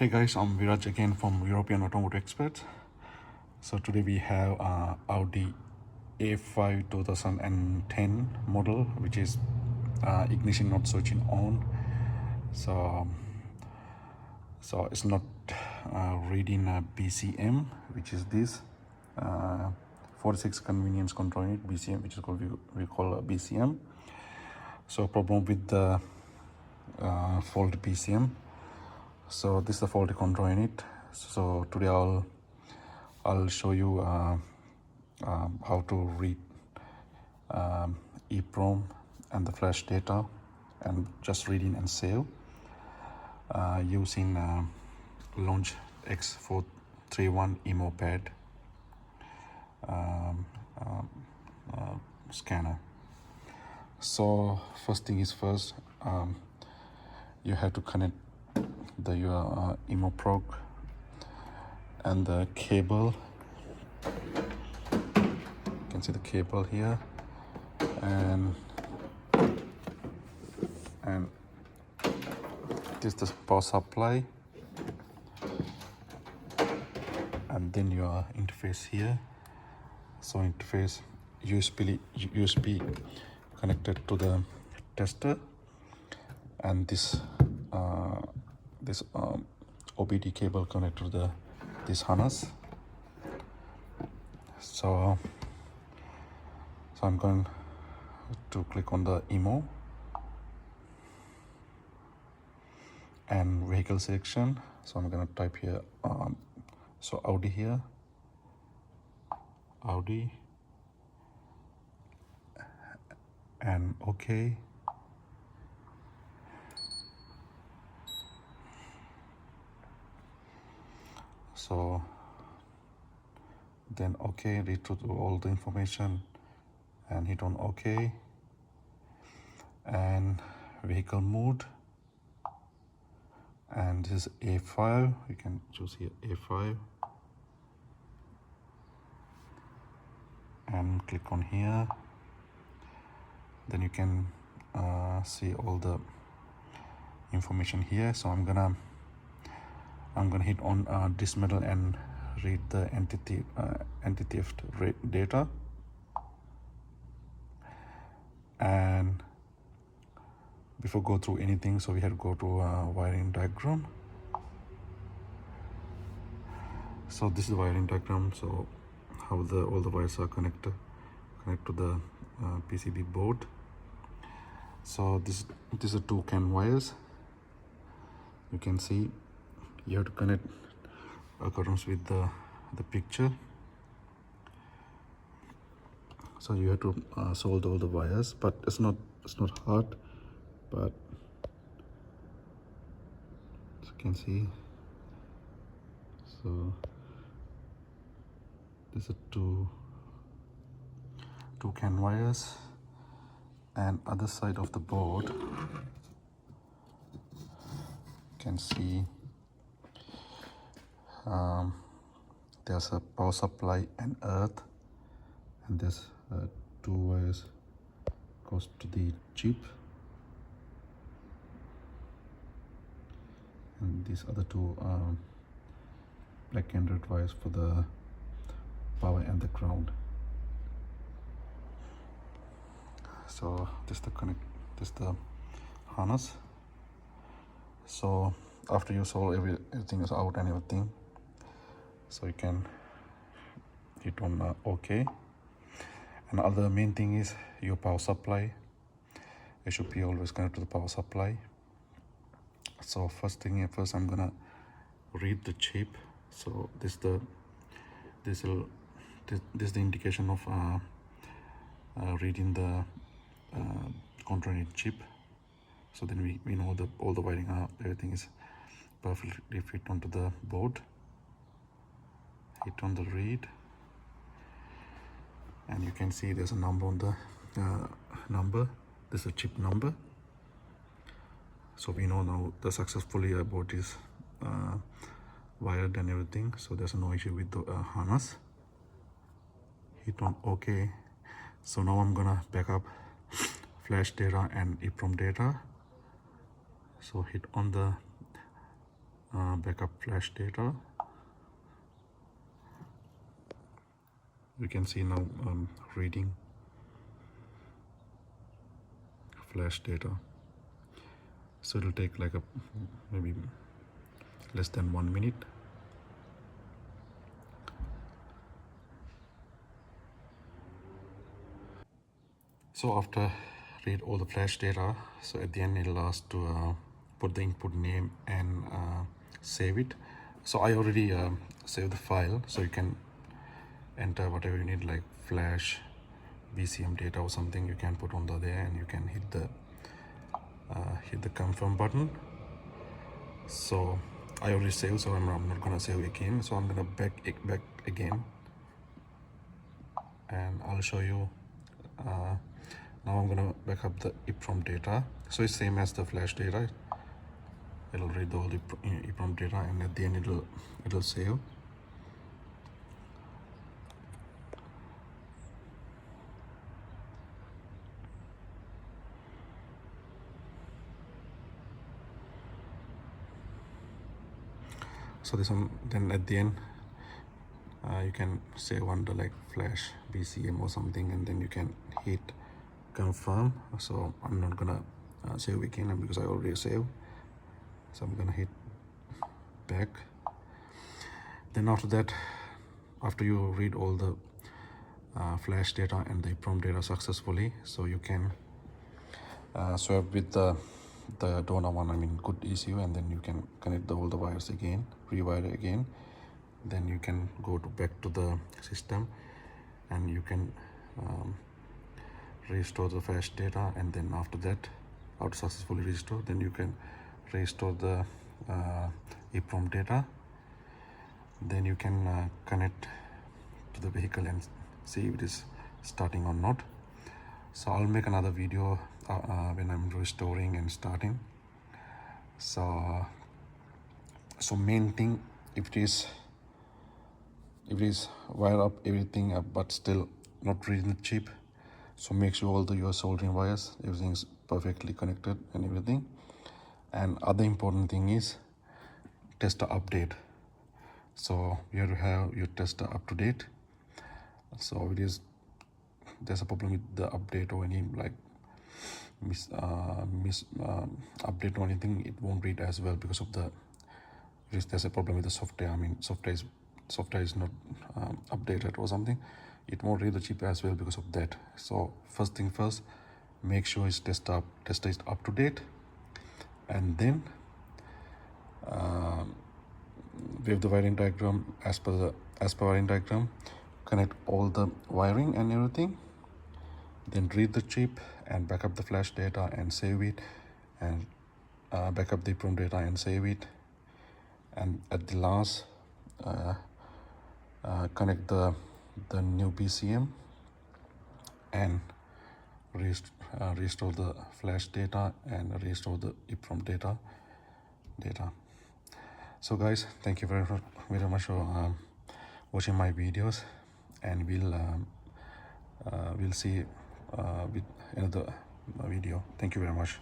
Hey guys, I'm Viraj again from European Automotive Experts. So today we have Audi A5 2010 model, which is ignition not switching on. So it's not reading BCM, which is this 46 convenience control unit BCM, which is called we call BCM. So problem with the faulty BCM. So this is the faulty control unit. So today I'll show you how to read EEPROM and the flash data and just reading and save using Launch X431 emo pad scanner. So first thing is first, you have to connect your EEPROM and the cable. You can see the cable here, and this is the power supply, and then your interface here. So interface USB connected to the tester, and this OBD cable connected to this harness. So I'm going to click on the EMO and vehicle selection. So I'm going to type here so Audi here, Audi, and OK. So then OK, read through all the information and hit on OK, and vehicle mode, and this is A5. You can choose here A5 and click on here. Then you can see all the information here. So I'm gonna hit on dismantle and read the anti-theft data. And before go through anything, so we have to go to wiring diagram. So this is the wiring diagram. So how all the wires are connected to the PCB board. So this are two CAN wires. You can see you have to connect accordance with the picture. So you have to solder all the wires, but it's not hard. But as you can see, so these are two CAN wires, and other side of the board you can see there's a power supply and earth, and there's two wires goes to the chip, and these other two black and red wires for the power and the ground. So this is the harness. So after you solve everything is out and everything, so you can hit on OK. And other main thing is your power supply. It should be always connected to the power supply. So first I'm gonna read the chip. So this is the indication of reading the control unit chip. So then we know all the wiring, everything is perfectly fit onto the board. Hit on the read, and you can see there's a number on the number. This is a chip number. So we know now the successfully board is wired and everything. So there's no issue with the harness. Hit on OK. So now I'm gonna back up flash data and EEPROM data. So hit on the backup flash data. You can see now reading flash data. So it'll take like maybe less than 1 minute. So after read all the flash data, so at the end it'll ask to put the input name and save it. So I already saved the file, so you can enter whatever you need, like flash, BCM data or something. You can put on there, and you can hit the confirm button. So I already saved, so I'm not gonna save again. So I'm gonna back again, and I'll show you. Now I'm gonna back up the EEPROM data. So it's same as the flash data. It'll read all the EEPROM data, and at the end it'll save. So this one, then at the end you can save under like flash BCM or something, and then you can hit confirm. So I'm not gonna save again because I already saved. So I'm gonna hit back. Then after that, after you read all the flash data and the EEPROM data successfully, so you can swap with the donor one, I mean good ECU, and then you can connect all the wires again, rewire again. Then you can go back to the system, and you can restore the flash data. And then after that, after successfully restore, then you can restore the EEPROM data. Then you can connect to the vehicle and see if it is starting or not. So I'll make another video when I'm restoring and starting. So main thing, if it is wire up everything up but still not reading the chip, so make sure all your soldering wires, everything is perfectly connected and everything. And other important thing is tester update. So you have to have your tester up to date. So if there's a problem with the update or any like update or anything, it won't read as well because of there's a problem with the software. I mean software is not updated or something. It won't read the chip as well because of that. So first thing first, make sure its tester is up to date, and then we have the wiring diagram. As per wiring diagram, connect all the wiring and everything, then read the chip and back up the flash data and save it, and back up the EEPROM data and save it, and at the last connect the new BCM and restore the flash data and restore the EEPROM data. So guys, thank you very much for watching my videos, and we'll see with another video. Thank you very much.